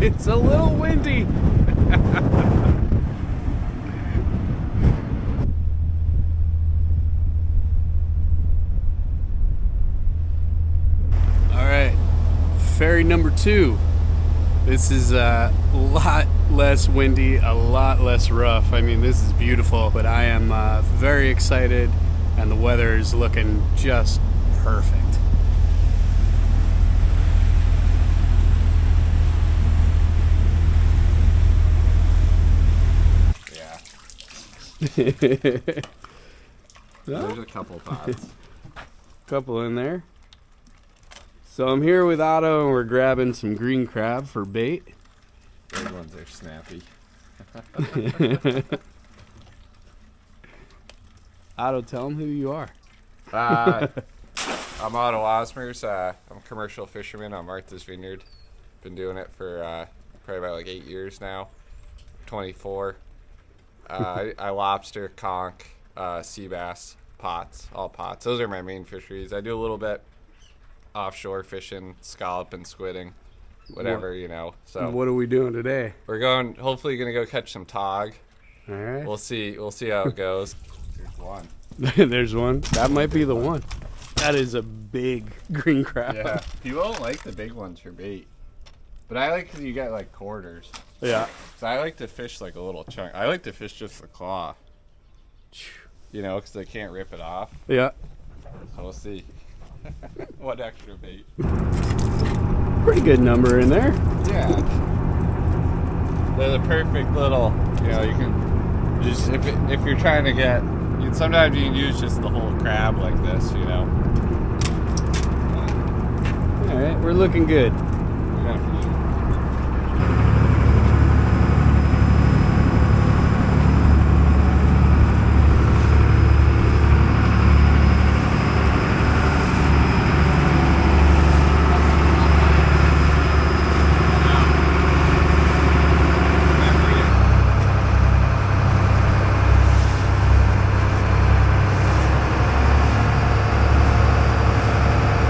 It's a little windy. All right, ferry number 2. This is a lot less windy, a lot less rough. I mean, this is beautiful, but I am very excited, and the weather is looking just perfect. There's a couple pots. Couple in there. So I'm here with Otto, and we're grabbing some green crab for bait. Those ones are snappy. Otto, tell them who you are. I'm Otto Osmers. I'm a commercial fisherman on Marthas Vineyard. Been doing it for probably about like 8 years now. 24. I lobster, conch, sea bass, pots, all pots. Those are my main fisheries. I do a little bit offshore fishing, scallop and squidding, whatever, you know. So what are we doing today? we're hopefully gonna go catch some tog. All right. We'll see how it goes. There's one. There's one. That might be the one. That is a big green crab. Yeah. People don't like the big ones for bait, but I like because you get like quarters. Yeah. So I like to fish like a little chunk. I like to fish just the claw. You know, because they can't rip it off. Yeah. So we'll see. What extra bait? Pretty good number in there. Yeah. They're the perfect little, you know, you can just, if you're trying to get, sometimes you can use just the whole crab like this, you know. All right, we're looking good. We got a few.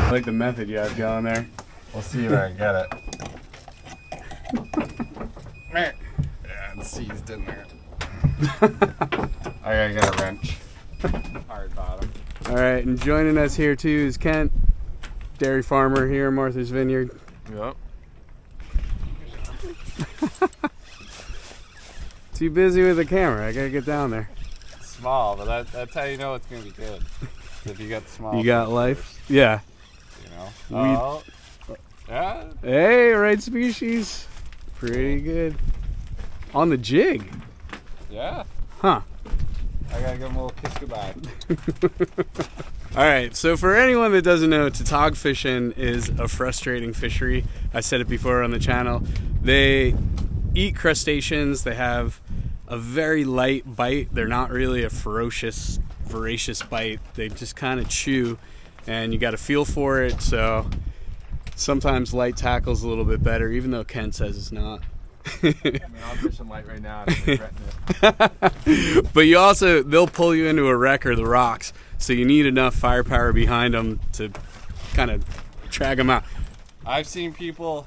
I like the method you have going there. We'll see if I can get it. Yeah, it's seized in there. I gotta get a wrench. Hard bottom. All right, and joining us here too is Kent, dairy farmer here in Marthas Vineyard. Yep. Too busy with the camera. I gotta get down there. It's small, but that's how you know it's gonna be good. If you got the small. You got life? Yeah. You know. Yeah. Hey, right species. Pretty good. On the jig. Yeah. Huh. I gotta give him a little kiss goodbye. All right, so for anyone that doesn't know, Tautog fishing is a frustrating fishery. I said it before on the channel. They eat crustaceans. They have a very light bite. They're not really a voracious bite. They just kind of chew, and you got to feel for it. So sometimes light tackle's a little bit better, even though Ken says it's not. I mean, I'm fishing light right now and I'm regretting it. But they'll pull you into a wreck or the rocks, so you need enough firepower behind them to kind of drag them out. I've seen people,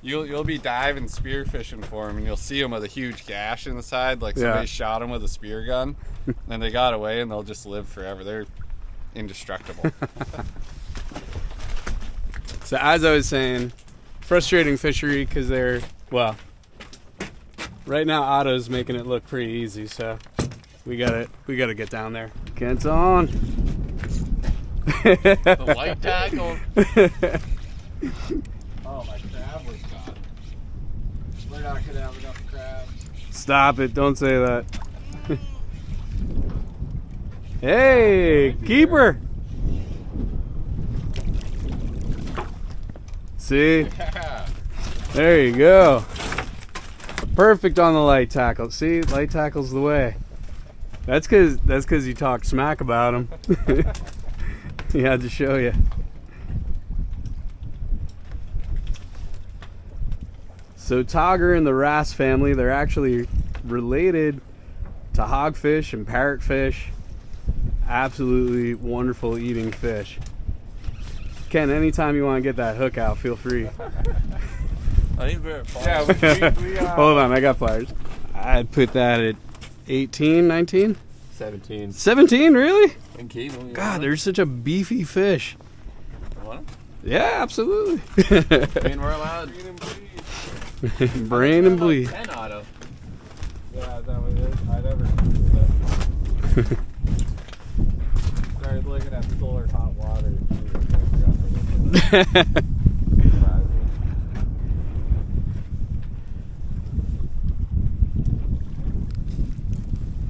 you'll be diving spear fishing for them and you'll see them with a huge gash in the side, like somebody shot them with a spear gun and they got away, and they'll just live forever. They're indestructible. So as I was saying, frustrating fishery because well, right now Otto's making it look pretty easy, so we gotta get down there. Kent's on. The light tackle. Oh, my crab was caught. We're not gonna have enough crabs. Stop it! Don't say that. Hey, keeper. See? Yeah. There you go. Perfect on the light tackle. See, light tackle's the way. That's because you talked smack about him. He had to show you. So togger in the wrasse family, they're actually related to hogfish and parrotfish. Absolutely wonderful eating fish. Ken, anytime you want to get that hook out, feel free. I need very far. Yeah, we Hold on, I got pliers. I'd put that at 18, 19? 17. 17, really? And keep them. God, they're such a beefy fish. You want them? Yeah, absolutely. I mean, we're allowed. Brain and bleed. 10 Otto. Yeah, that was it. I never did that. Started looking at solar hot water.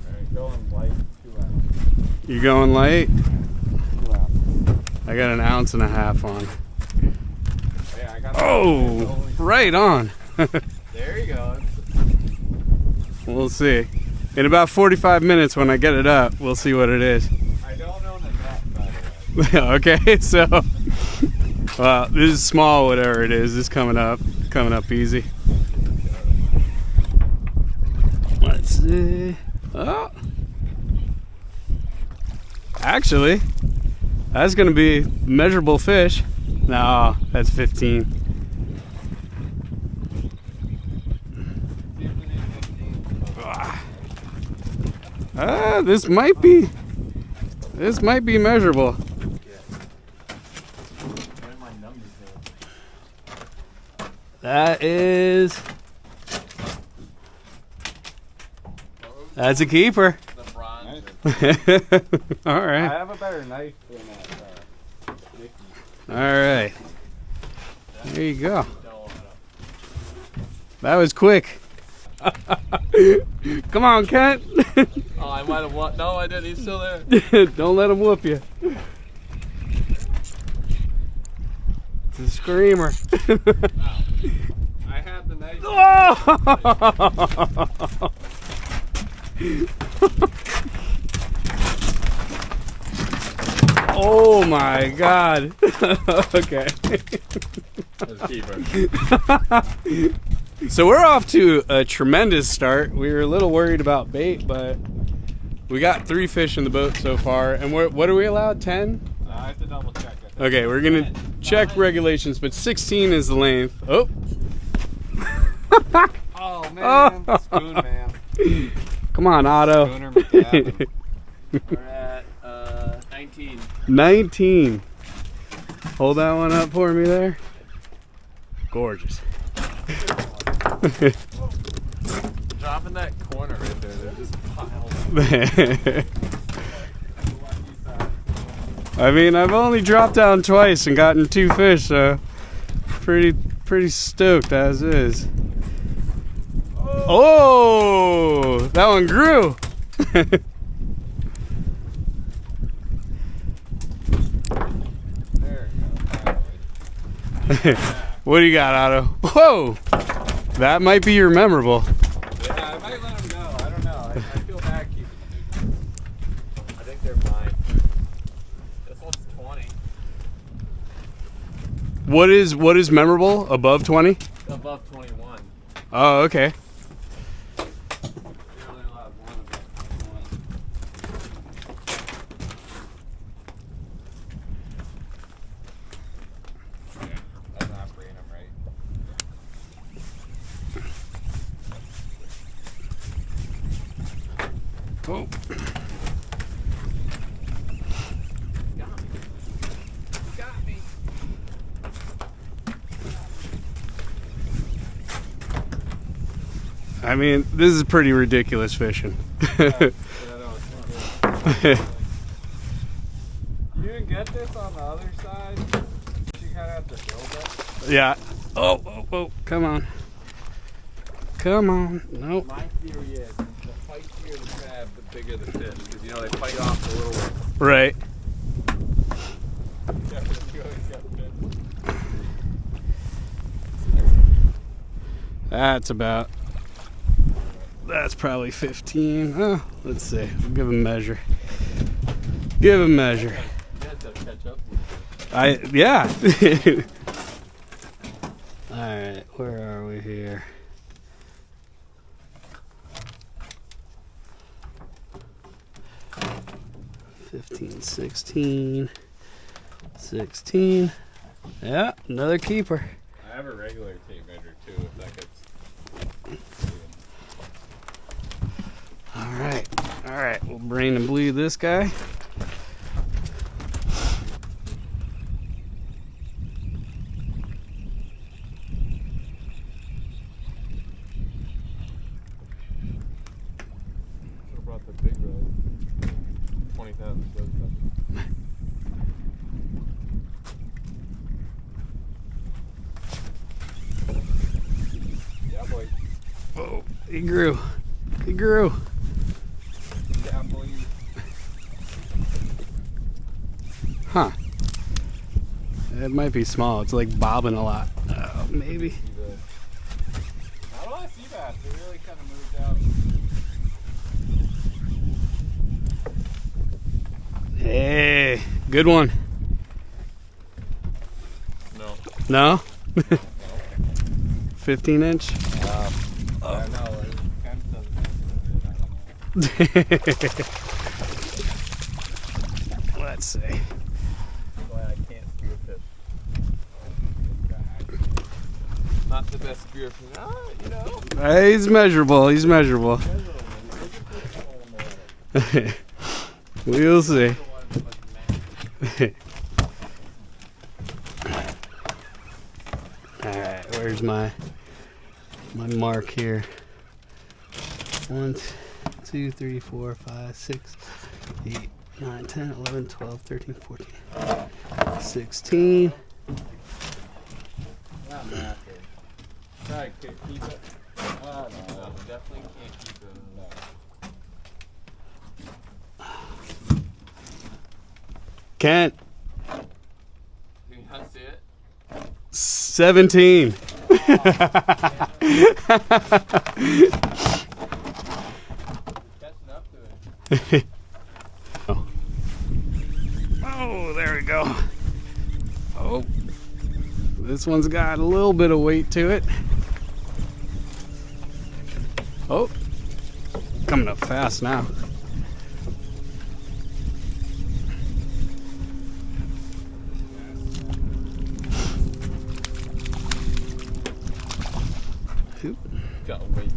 Alright, going light 2 ounces. You going light? 2 ounces. I got an ounce and a half on. Yeah, I got Oh, right on. There you go. We'll see. In about 45 minutes when I get it up, we'll see what it is. I don't own a net, by the way. Okay, so, well, this is small, whatever it is. This is coming up easy. Let's see. Oh, actually, that's gonna be measurable fish. No, that's 15. This might be measurable. That is, that's a keeper. The bronze. All I right, have a better knife than that. all right. There you go. That was quick. Come on, Kent. Oh, I might have won. No, I didn't. He's still there. Don't let him whoop you. It's a screamer. I had the knife. Oh my God. Okay. Let's keep her. So we're off to a tremendous start. We were a little worried about bait, but we got 3 fish in the boat so far. And what are we allowed? 10? I have to double check it. Okay, we're gonna check regulations, but 16 is the length. Oh. Oh man, spoon man. Come on, Otto. Spooner McGavin. We're at 19. 19. Hold that one up for me there. Gorgeous. Dropping that corner right there. They're just piled up. I mean, I've only dropped down twice and gotten 2 fish, so pretty stoked as is. Oh, that one grew. There you go. What do you got, Otto? Whoa, that might be your memorable. Yeah, I might let him go. I don't know. I feel bad keeping them. I think they're mine. This one's 20. What is memorable? Above 20? Above 21. Oh, okay. You're only allowed one above 21. Yeah, that's not bringing them right. Oh. Got me. I mean, this is pretty ridiculous fishing. Yeah, no, it's good. You didn't get this on the other side? You kind of have to build it. Yeah. Oh, come on. Come on. Nope. My theory is the fightier the crab, the bigger the fish. Because, you know, they fight off the little one. Right. Yeah, you always got bit. That's probably 15. Oh, let's see. We'll give him a measure. Give him a measure. You had to catch up. Yeah. All right, where are we here? $15, 16, 16. Yeah, another keeper. I have a regular tape measure too, if that gets. All right, we'll brain and bleed this guy. Should've brought the big rod. 20,000 does that. Yeah, boy. Oh, he grew. He grew. Down, boy. Huh. It might be small. It's like bobbing a lot. Maybe. Not a lot of sea bass. They really kind of moved out. Hey, good one. No. No? 15 inch? I don't know. Kent doesn't have it. I don't know. Let's see. That's why I can't spearfish. Not the best spearfish. You know. He's measurable. He's measurable. We'll see. Alright, where's my mark here? 1, 2, 3, 4, 5, 6, 8, 9, 10, 11, 12, 13, 14, 16. Not massive. Try to keep it. No, definitely can't keep it. No. Kent, You not see it? 17. Catching up to it. Oh, there we go. Oh, this one's got a little bit of weight to it. Oh, coming up fast now. Oop. Got weight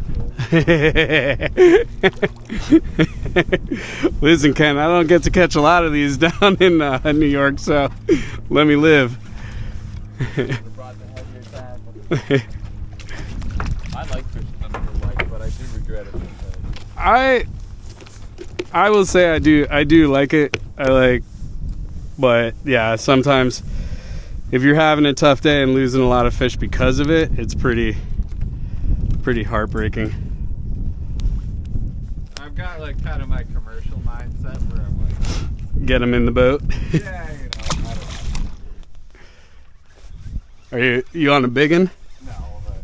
to Listen, Ken, I don't get to catch a lot of these down in New York, so let me live. it. Brought the heavier tackle. I like fishing under the light, but I do regret it sometimes. I will say I do like it. But yeah, sometimes if you're having a tough day and losing a lot of fish because of it, it's pretty heartbreaking. I've got like kind of my commercial mindset where I'm like, Get them in the boat. yeah, I don't know. Are you on a big one? No, but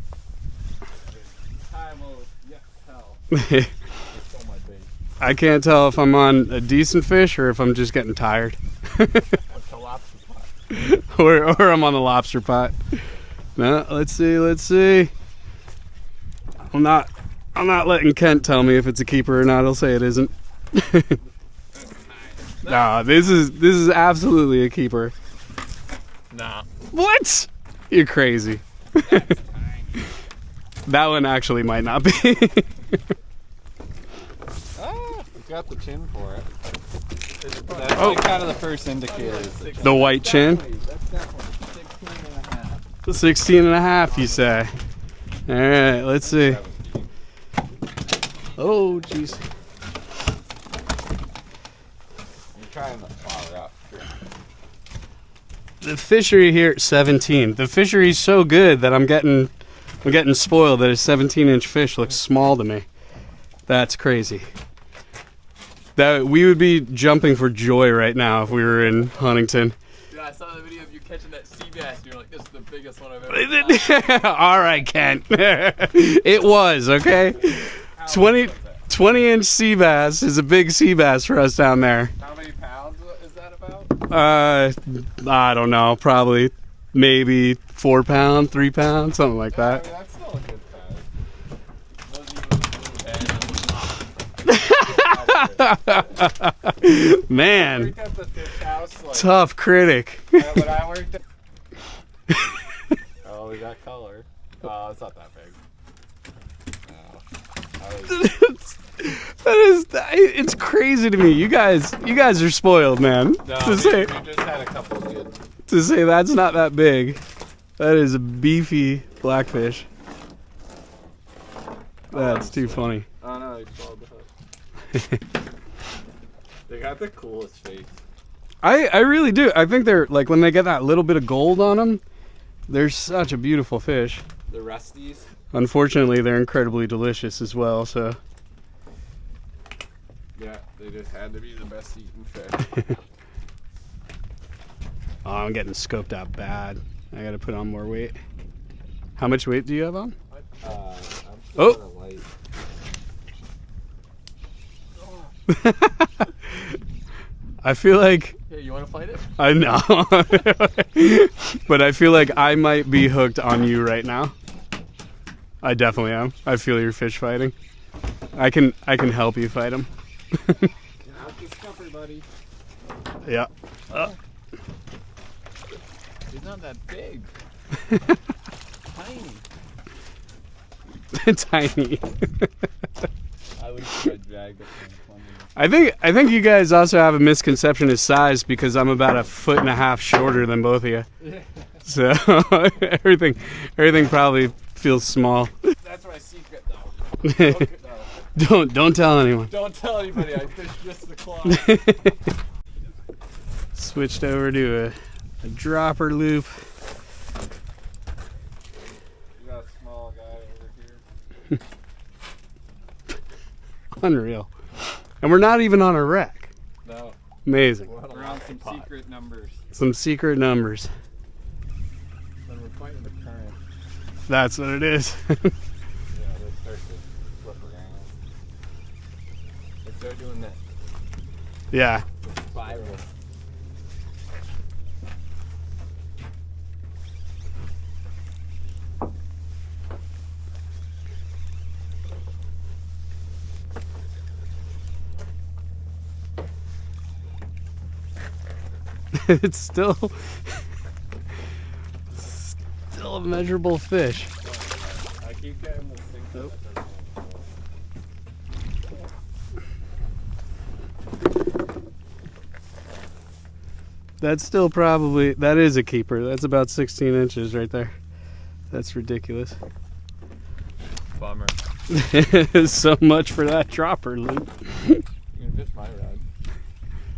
time will tell. I It's on my bait. can't tell if I'm on a decent fish or if I'm just getting tired. What's the lobster pot? or I'm on the lobster pot. No, let's see. I'm not letting Kent tell me if it's a keeper or not. He'll say it isn't. Nah, this is absolutely a keeper. Nah. What? You're crazy. That one actually might not be. It's got the chin for it. That's Oh. kind of the first indicator. The white chin. That's definitely 16 and a half. 16 and a half, you say. All right, let's see. Oh, jeez. You're trying to power up. The fishery here at 17. The fishery's so good that I'm getting spoiled that a 17-inch fish looks small to me. That's crazy. That we would be jumping for joy right now if we were in Huntington. Dude, I saw the video of you catching that sea bass, and you're like, this is the biggest one I've ever caught. All right, Kent. It was, okay? 20-inch sea bass is a big sea bass for us down there. How many pounds is that about? I don't know. Probably, maybe 4 pounds, 3 pounds, something like I that. mean, that's still a good size. Man, Worked at the fish house, like, tough critic. when I worked at... Oh, Oh, we got color. Oh, it's not that big. It's crazy to me. You guys are spoiled, man. No, to we say just had a couple good. to say that's not that big. That is a beefy blackfish. That's too funny. Oh no, he swallowed the hook. They got the coolest face. I really do. I think they're like when they get that little bit of gold on them, they're such a beautiful fish. The rusties. Unfortunately, they're incredibly delicious as well. So Yeah, they just had to be the best eating fish. oh, I'm getting scoped out bad. I gotta put on more weight. How much weight do you have on? I'm Oh. still light. I feel like Hey, you want to fight it? I know, but I feel like I might be hooked on you right now. I definitely am. I feel your fish fighting. I can help you fight him. Get out this cover, buddy. Yeah. He's not that big. Tiny. Tiny. I wish I dragged it from the corner. I think you guys also have a misconception of size because I'm about 1.5 feet shorter than both of you. So everything probably feels small. That's my secret, though. Don't tell anyone. Don't tell anybody. I fished just the claw. Switched over to a dropper loop. You got a small guy over here. Unreal. And we're not even on a wreck. No. Amazing. We're on some secret numbers. Some secret numbers. When we're fighting the current. That's what it is. Yeah, they start to flip around. They start doing that Yeah. spiral. It's still a measurable fish. I keep getting this thing that doesn't. That's still probably, that is a keeper. That's about 16 inches right there. That's ridiculous. Bummer. So much for that dropper loop. You can fish my rod.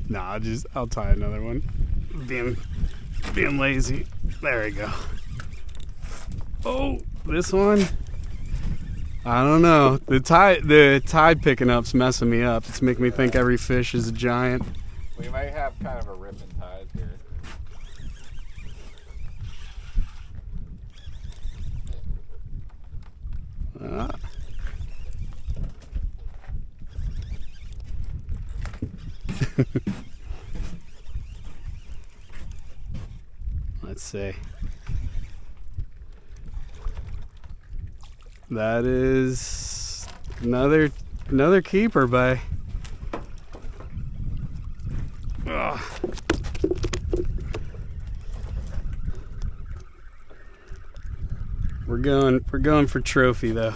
Nah, I'll tie another one. Being lazy. There we go. Oh, this one. I don't know. The tide picking up's messing me up. It's making me think every fish is a giant. We might have kind of a rip and tide here. Let's see. That is another keeper by. Ugh. We're going for trophy though.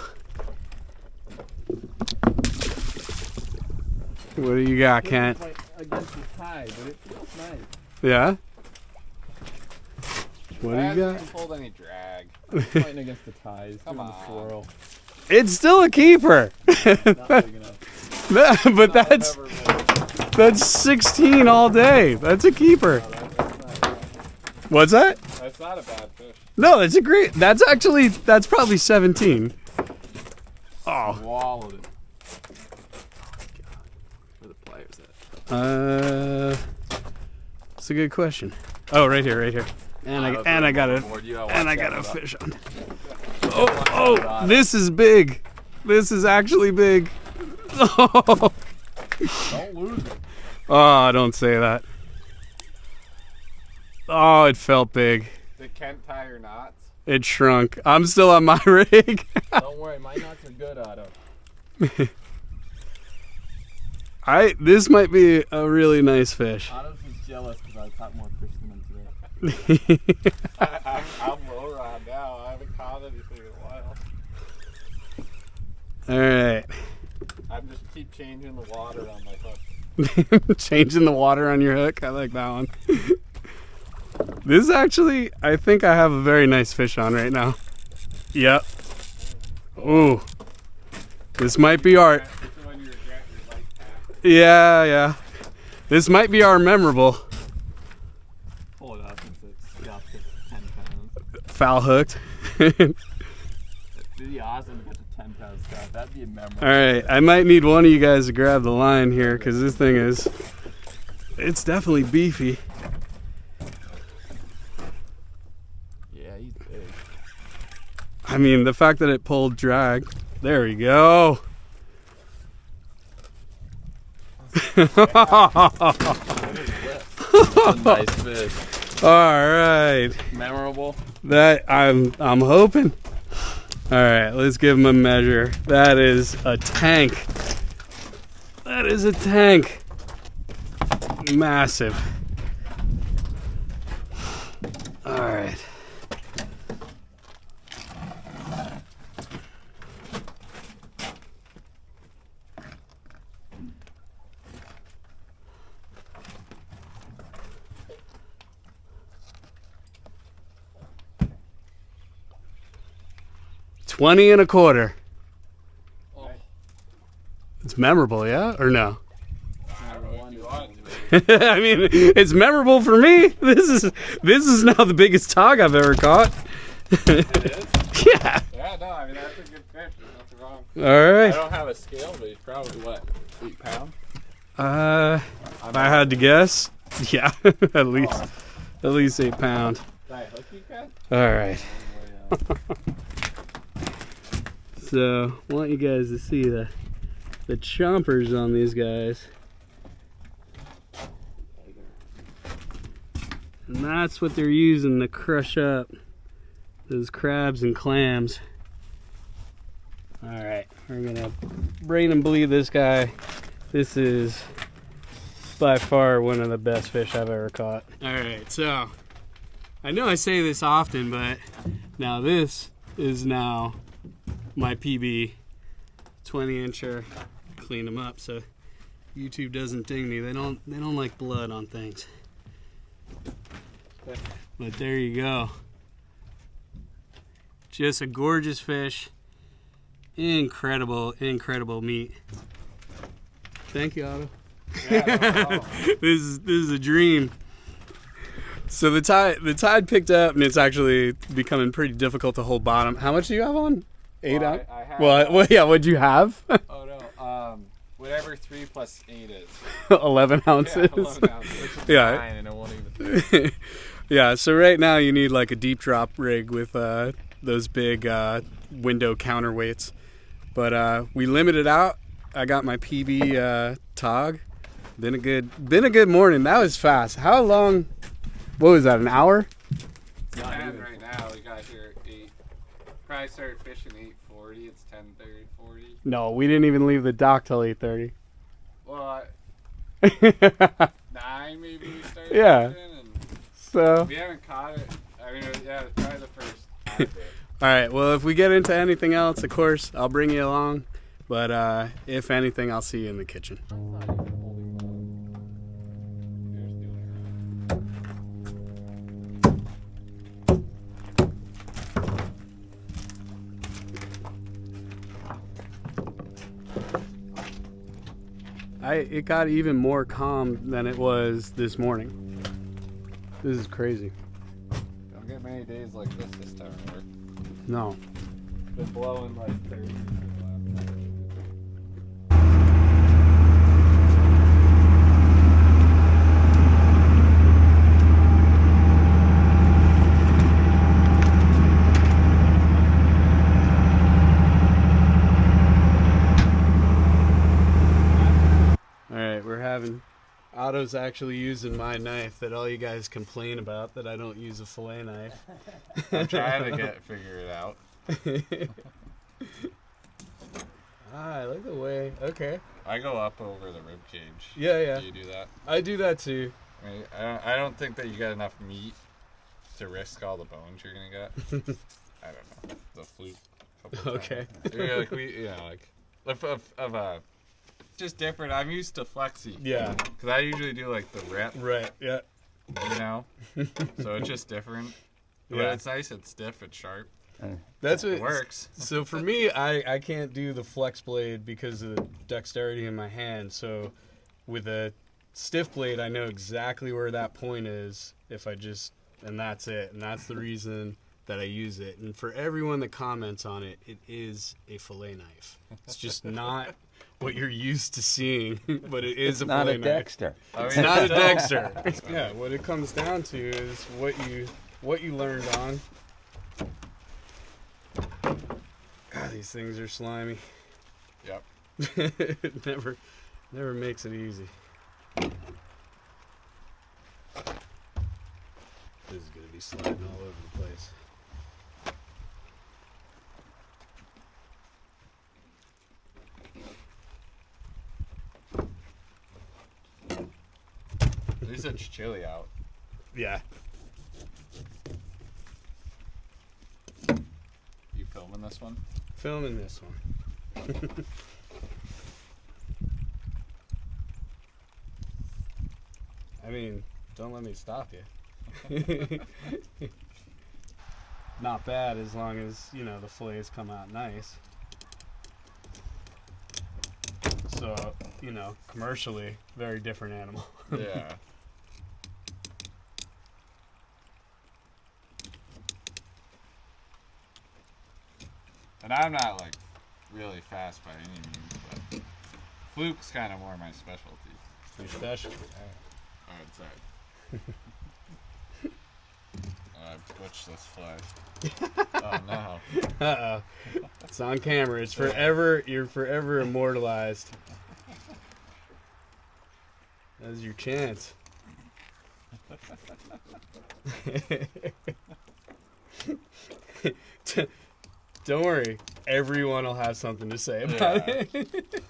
What do you got, Kent? Against the tide, but it feels nice. Yeah? What do you I got? haven't pulled any drag. Fighting against the tide. Come Doing the on. swirl. It's still a keeper. Not big enough. But that's 16 all day. That's a keeper. What's that? That's not a bad fish. No, that's a great. That's probably 17. Oh. Wallowed it. Where the pliers at? That's a good question. Oh, right here. And I got a fish on. Oh, this is big. This is actually big. Oh. Don't lose it. Oh, don't say that. Oh, it felt big. Did Kent tie your knots? It shrunk. I'm still on my rig. Don't worry, my knots are good, Otto. This might be a really nice fish. Otto's just jealous because I caught more fish than him today. I'm low rod now. All right. I'm just keep changing the water on my hook. Changing the water on your hook. I like that one. This actually, I think I have a very nice fish on right now. Yep. Ooh. This might be our... Yeah. This might be our memorable. Pull it up since it's got to 10 pounds. Foul hooked. It'd be awesome to get the 10 pound stuff. That'd be a memorable. Alright, I might need one of you guys to grab the line here because this thing is... It's definitely beefy. Yeah, he's big. I mean, the fact that it pulled drag. There we go. That's a nice fish. All right. Memorable. That I'm hoping. All right, let's give him a measure. That is a tank. That is a tank. Massive. All right. $20 and a quarter. Oh. It's memorable, yeah, or no? I mean, it's memorable for me. This is now the biggest tog I've ever caught. It is? Yeah. Yeah, no, I mean, that's a good fish. There's nothing wrong. All right. I don't have a scale, but he's probably, what, 8 pounds? If I had to guess, yeah, at least 8 pound. Did I hook you, Ken? All right. So, I want you guys to see the chompers on these guys. And that's what they're using to crush up those crabs and clams. All right, we're gonna brain and bleed this guy. This is by far one of the best fish I've ever caught. All right, so I know I say this often, but now this is now my PB 20-incher. Clean them up so YouTube doesn't ding me. They don't like blood on things. But there you go. Just a gorgeous fish. Incredible meat. Thank you, Otto. Yeah, no problem. This is a dream. So the tide picked up and it's actually becoming pretty difficult to hold bottom. How much do you have on? 8 Well, ounce? I have, Well, yeah, what'd you have? Oh no, whatever 3 plus 8 is. 11 ounces. Yeah, 11 ounces. Which is Yeah. 9 and it won't even. Yeah, so right now you need like a deep drop rig with those big window counterweights. But we limited out. I got my PB Tog. Been a good morning. That was fast. How long? What was that? An hour? And right now we got here at 8. Probably started fishing 8:40. It's 10:30, 40. No, we didn't even leave the dock till 8:30. Well, 9 maybe we started Yeah. fishing, and So. we haven't caught it. I mean, yeah, it's probably the first half of it. All right. Well, if we get into anything else, of course, I'll bring you along. But if anything, I'll see you in the kitchen. It got even more calm than it was this morning. This is crazy. Don't get many days like this time of work. No. Been blowing like 30. Otto's actually using my knife that all you guys complain about, that I don't use a fillet knife. I'm trying to figure it out. I like the way. Okay. I go up over the rib cage. Yeah. Do you do that? I do that too. I don't think that you got enough meat to risk all the bones you're gonna get. I don't know. The fluke couple Okay. times. Yeah, like just different. I'm used to flexi. Yeah. Because I usually do like the rip, Right. Yeah. you know? So it's just different. But Yeah. it's nice, it's stiff, it's sharp. That's what It works. So for me, I can't do the flex blade because of the dexterity in my hand. So with a stiff blade, I know exactly where that point is if I just, and that's it. And that's the reason that I use it. And for everyone that comments on it, it is a fillet knife. It's just not what you're used to seeing, but it is a Not fillet a knife. Dexter. I mean, It's not a still- Dexter. Yeah, what it comes down to is what you learned on. God, these things are slimy. Yep. It never makes it easy. This is gonna be sliding all over the place. At least it's chilly out. Yeah. You filming this one? Filming this one. I mean, don't let me stop you. Not bad as long as, you know, the fillets come out nice. So, you know, commercially, very different animal. Yeah. And I'm not like really fast by any means, but fluke's kind of more my specialty. Your specialty. Oh, it's sorry. I butched this fly. Oh no. Uh-oh. It's on camera. It's forever. You're forever immortalized. That was your chance. Don't worry. Everyone will have something to say about Yeah. it.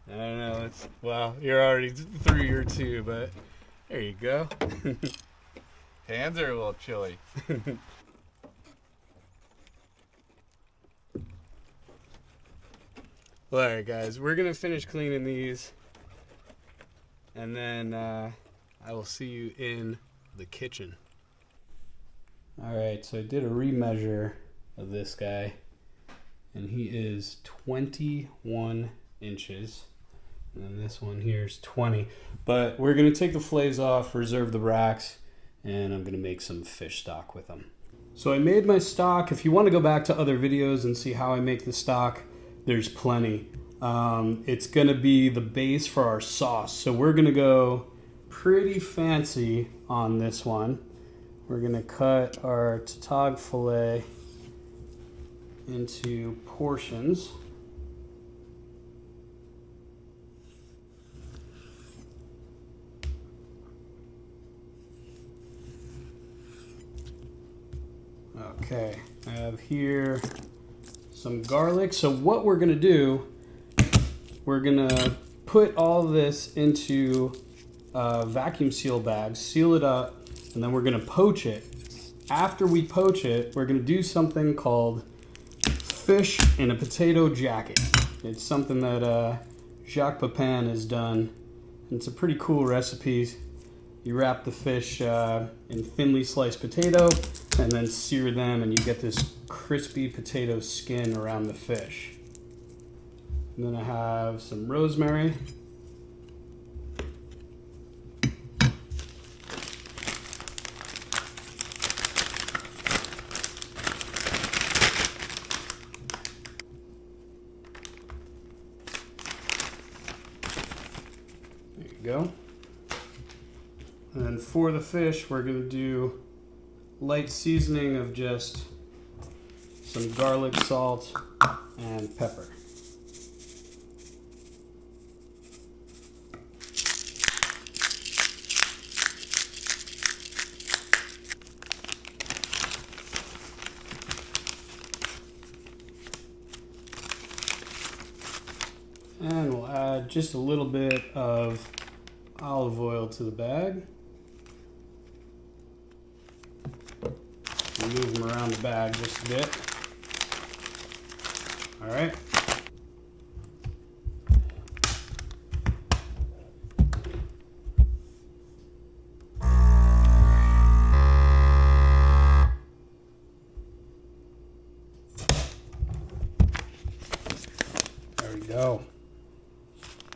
I don't know. Well, you're already through your two, but there you go. Hands are a little chilly. Well, all right, guys, we're gonna finish cleaning these, and then I will see you in the kitchen. All right, so I did a remeasure of this guy, and he is 21 inches. And then this one here is 20. But we're going to take the fillets off, reserve the racks, and I'm going to make some fish stock with them. So I made my stock. If you want to go back to other videos and see how I make the stock, there's plenty. It's going to be the base for our sauce. So we're going to go pretty fancy on this one. We're going to cut our Tautog fillet into portions. Okay, I have here some garlic. So what we're gonna do, we're gonna put all this into vacuum seal bags, seal it up, and then we're gonna poach it. After we poach it, we're gonna do something called fish in a potato jacket. It's something that Jacques Pepin has done. It's a pretty cool recipe. You wrap the fish in thinly sliced potato and then sear them, and you get this crispy potato skin around the fish. And then I have some rosemary. There you go. And then for the fish, we're going to do light seasoning of just some garlic, salt, and pepper. And we'll add just a little bit of olive oil to the bag. Move them around the bag just a bit. All right. There we go.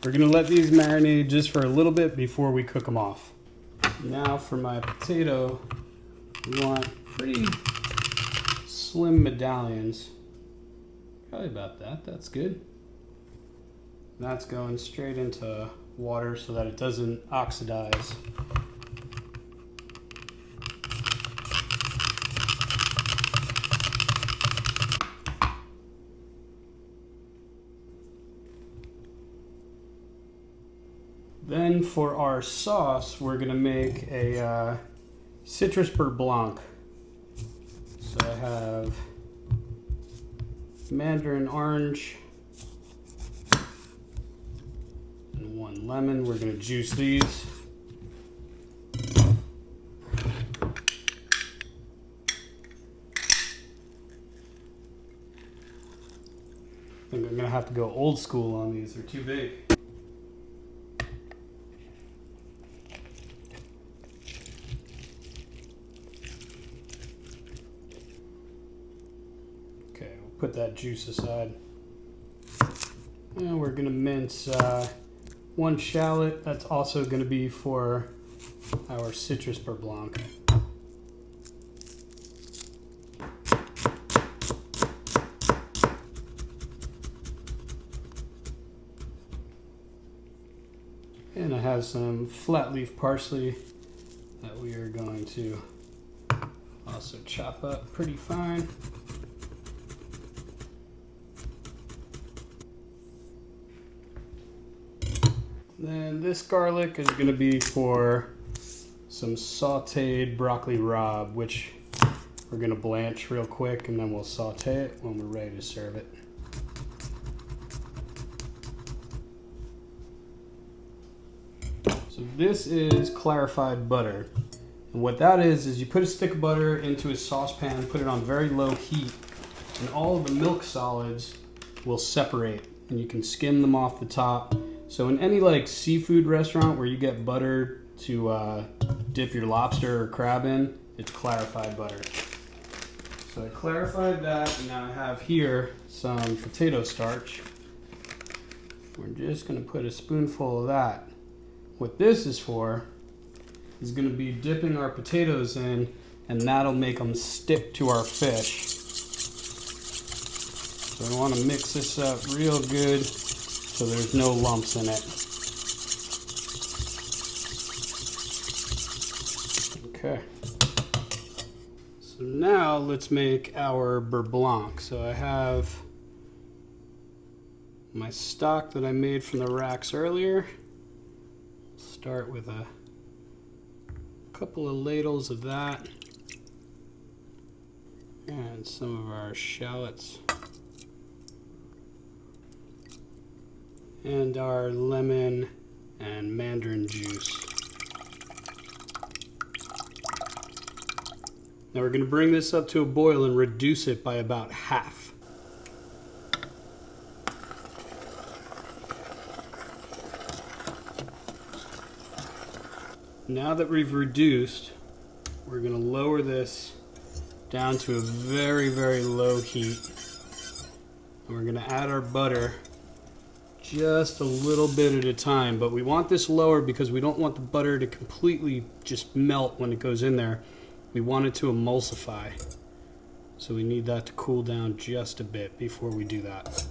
We're gonna let these marinate just for a little bit before we cook them off. Now for my potato, we want pretty slim medallions. Probably about that, that's good. That's going straight into water so that it doesn't oxidize. Then for our sauce, we're gonna make a citrus beurre blanc. So I have mandarin orange and 1 lemon. We're gonna juice these. I think I'm gonna have to go old school on these, they're too big. Okay, we'll put that juice aside. And we're gonna mince 1 shallot. That's also gonna be for our citrus beurre blanc. And I have some flat leaf parsley that we are going to also chop up pretty fine. Then this garlic is going to be for some sauteed broccoli rabe, which we're going to blanch real quick and then we'll saute it when we're ready to serve it. So this is clarified butter. And what that is you put a stick of butter into a saucepan, put it on very low heat, and all of the milk solids will separate and you can skim them off the top. So in any like seafood restaurant where you get butter to dip your lobster or crab in, it's clarified butter. So I clarified that, and now I have here some potato starch. We're just going to put a spoonful of that. What this is for is going to be dipping our potatoes in, and that'll make them stick to our fish. So I want to mix this up real good so there's no lumps in it. Okay. So now let's make our beurre blanc. So I have my stock that I made from the racks earlier. Start with a couple of ladles of that and some of our shallots and our lemon and mandarin juice. Now we're going to bring this up to a boil and reduce it by about half. Now that we've reduced, we're going to lower this down to a very, very low heat. And we're going to add our butter just a little bit at a time. But we want this lower because we don't want the butter to completely just melt when it goes in there. We want it to emulsify. So we need that to cool down just a bit before we do that.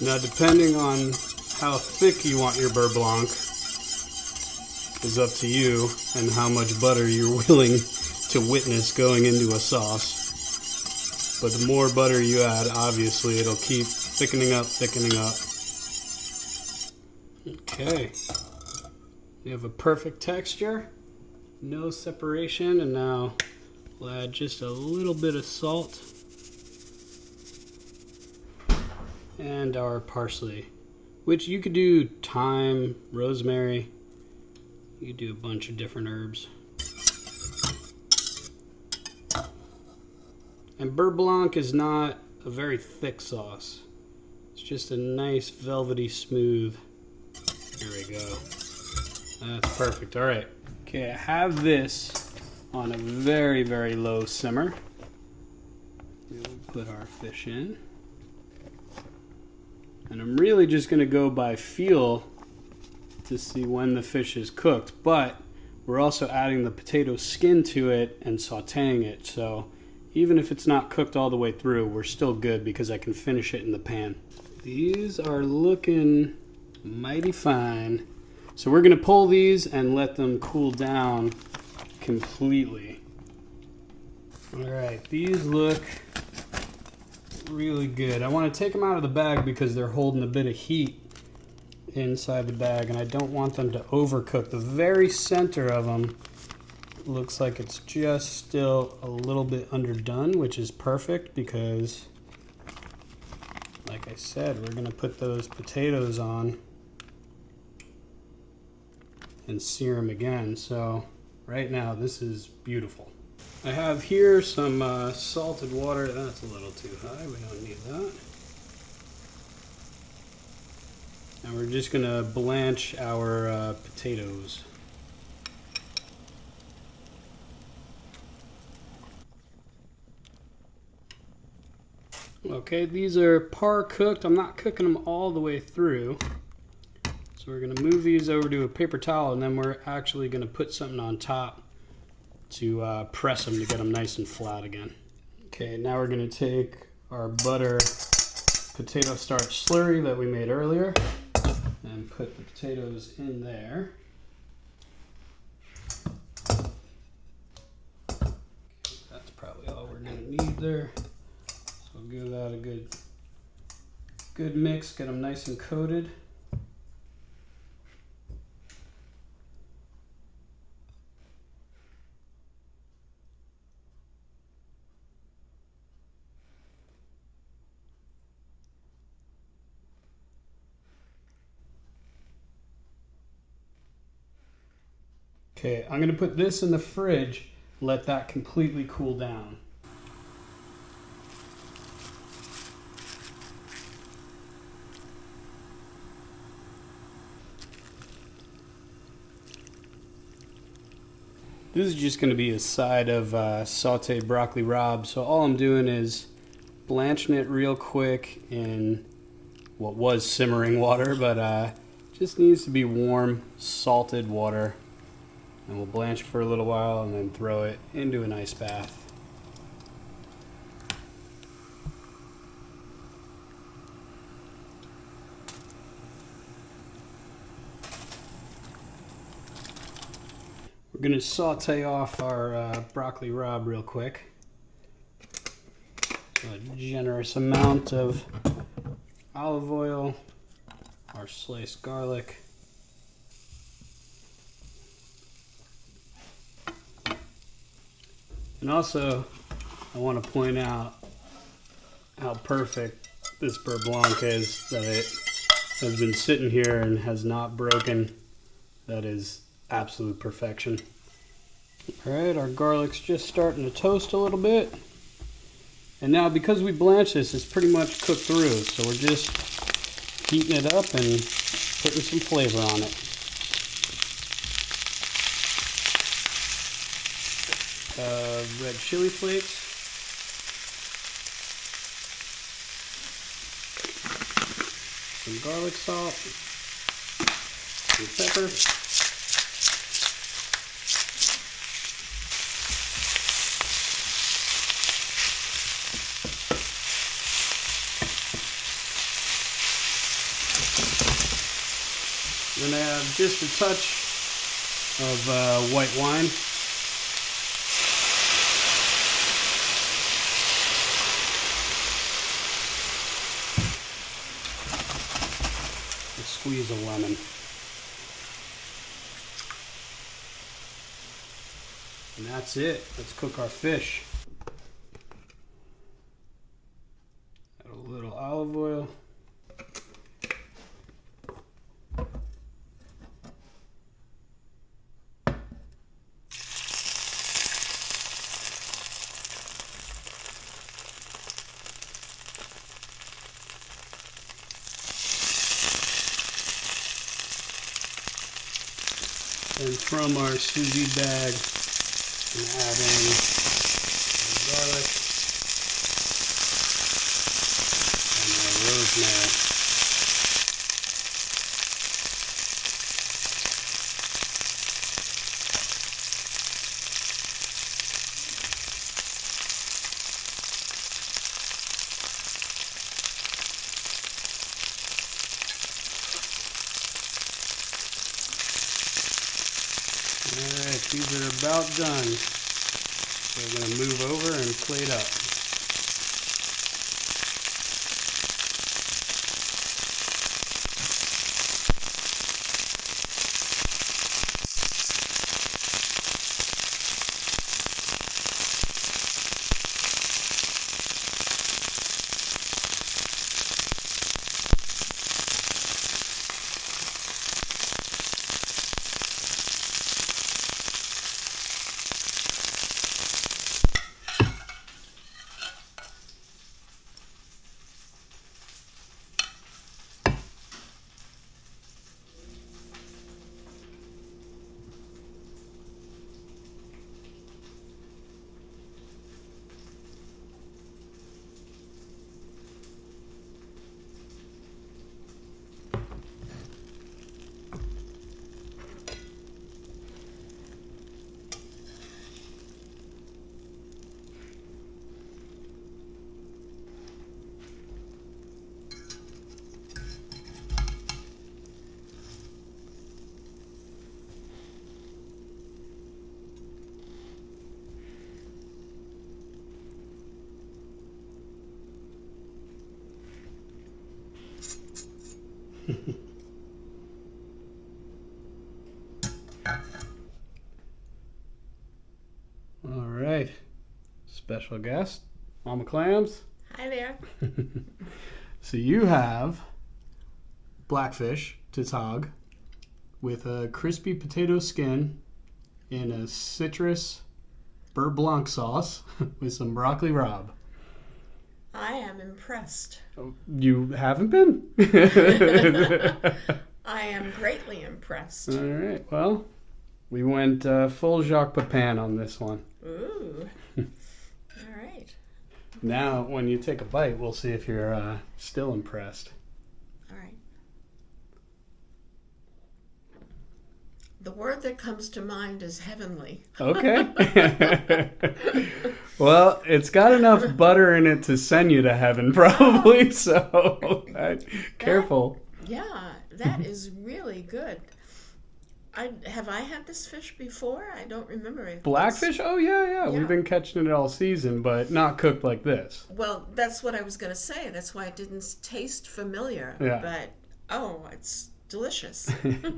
Now, depending on how thick you want your beurre blanc is up to you, and how much butter you're willing to witness going into a sauce. But the more butter you add, obviously, it'll keep thickening up, thickening up. Okay. We have a perfect texture, no separation, and now we'll add just a little bit of salt. and our parsley, which you could do thyme, rosemary. You could do a bunch of different herbs. And beurre blanc is not a very thick sauce. It's just a nice velvety smooth. There we go. That's perfect. All right. Okay, I have this on a very, very low simmer. We'll put our fish in. And I'm really just going to go by feel to see when the fish is cooked. But we're also adding the potato skin to it and sauteing it. So even if it's not cooked all the way through, we're still good because I can finish it in the pan. These are looking mighty fine. So we're going to pull these and let them cool down completely. All right, these look really good. I want to take them out of the bag because they're holding a bit of heat inside the bag and I don't want them to overcook. The very center of them looks like it's just still a little bit underdone, which is perfect because, like I said, we're going to put those potatoes on and sear them again. So right now this is beautiful. I have here some salted water. That's a little too high. We don't need that. And we're just going to blanch our potatoes. Okay, these are par cooked. I'm not cooking them all the way through. So we're going to move these over to a paper towel and then we're actually going to put something on top to press them to get them nice and flat again. Okay, now we're going to take our butter potato starch slurry that we made earlier and put the potatoes in there. Okay, that's probably all we're going to need there. So give that a good mix, get them nice and coated. Okay, I'm going to put this in the fridge, let that completely cool down. This is just going to be a side of sauteed broccoli rabe, so all I'm doing is blanching it real quick in what was simmering water, but just needs to be warm, salted water. And we'll blanch for a little while and then throw it into an ice bath. We're going to saute off our broccoli rabe real quick. So a generous amount of olive oil, our sliced garlic, and also I want to point out how perfect this beurre blanc is, that it has been sitting here and has not broken. That is absolute perfection. Alright, our garlic's just starting to toast a little bit. And now because we blanched this, it's pretty much cooked through. So we're just heating it up and putting some flavor on it. Red chili flakes. Some garlic salt. Some pepper. Then I have just a touch of white wine. A squeeze of lemon. And that's it. Let's cook our fish. Add a little olive oil. And from our sous vide bag, I'm gonna add in some garlic and my rosemary. Alright, these are about done. So we're going to move over and plate up. All right, special guest, Mama Clams. Hi there. So you have Blackfish Tautog with a crispy potato skin in a citrus beurre blanc sauce with some broccoli rabe. I am impressed. You haven't been? I am greatly impressed. All right, well, we went full Jacques Pepin on this one. Ooh. All right. Now, when you take a bite, we'll see if you're still impressed. All right. The word that comes to mind is heavenly. Okay. Well, it's got enough butter in it to send you to heaven, probably. So, careful. Yeah, that is really good. Have I had this fish before? I don't remember it. Blackfish? Oh, yeah. We've been catching it all season, but not cooked like this. Well, that's what I was going to say. That's why it didn't taste familiar. Yeah. But, it's delicious. All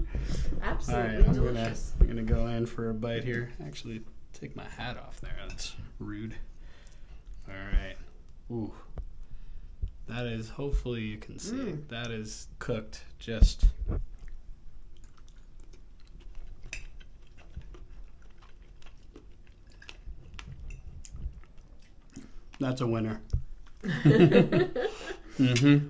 Absolutely right, delicious. I'm gonna go in for a bite here. Actually, take my hat off there. That's rude. All right. Ooh. That is, hopefully you can see, that is cooked just... That's a winner. Mm-hmm.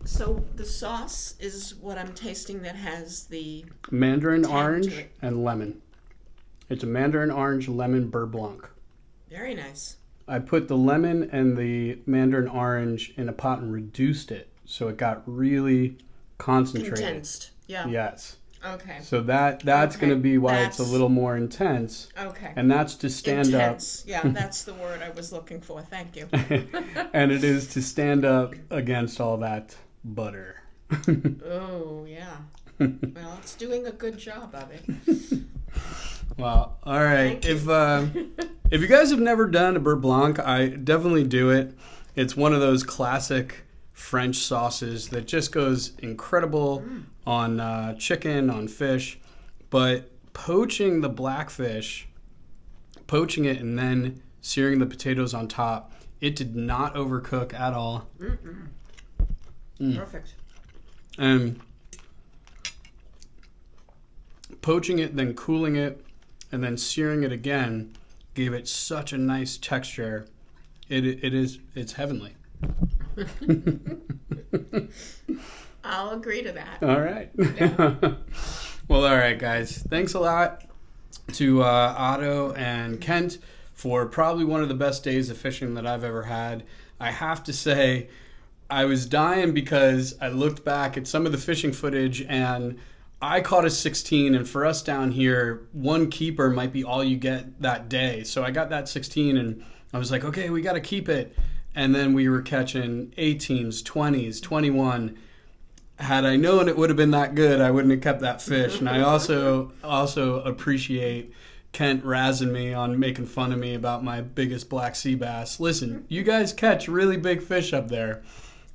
So the sauce is what I'm tasting that has the Mandarin tang to orange it. and lemon. It's a Mandarin orange lemon beurre blanc. Very nice. I put the lemon and the Mandarin orange in a pot and reduced it, so it got really concentrated. Condensed. Yeah. Yes. Okay. So that's Okay. going to be why it's That's- a little more intense, Okay. and that's to stand Intense. Yeah, that's the word I was looking for. Thank you. up, and it is to stand up against all that butter. Oh, yeah. Well, it's doing a good job of it. Wow. All right. Thank you. If you guys have never done a beurre blanc, I definitely do it. It's one of those classic French sauces that just goes incredible on chicken, on fish. But poaching the blackfish, poaching it and then searing the potatoes on top, it did not overcook at all. Perfect. And poaching it, then cooling it, and then searing it again gave it such a nice texture. It's heavenly. I'll agree to that. All right. Yeah. Well, Well, all right, guys. Thanks a lot to Otto and Kent for probably one of the best days of fishing that I've ever had. I have to say, I was dying because I looked back at some of the fishing footage and I caught a 16, and for us down here, one keeper might be all you get that day. So I got that 16 and I was like, okay, we got to keep it. And then we were catching 18s, 20s, 21. Had I known it would have been that good, I wouldn't have kept that fish. And I also appreciate Kent razzing me on making fun of me about my biggest black sea bass. Listen, you guys catch really big fish up there.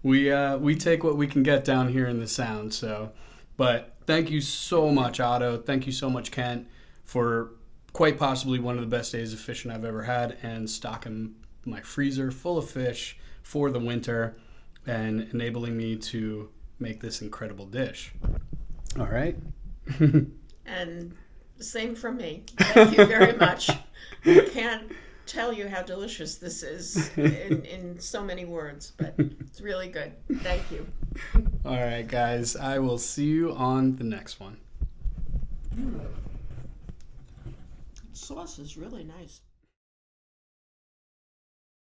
We take what we can get down here in the Sound. So, but thank you so much, Otto. Thank you so much, Kent, for quite possibly one of the best days of fishing I've ever had, and stocking my freezer full of fish for the winter and enabling me to make this incredible dish. All right. And same from me. Thank you very much. I can't tell you how delicious this is in so many words, but it's really good. Thank you. All right, guys. I will see you on the next one. Sauce is really nice.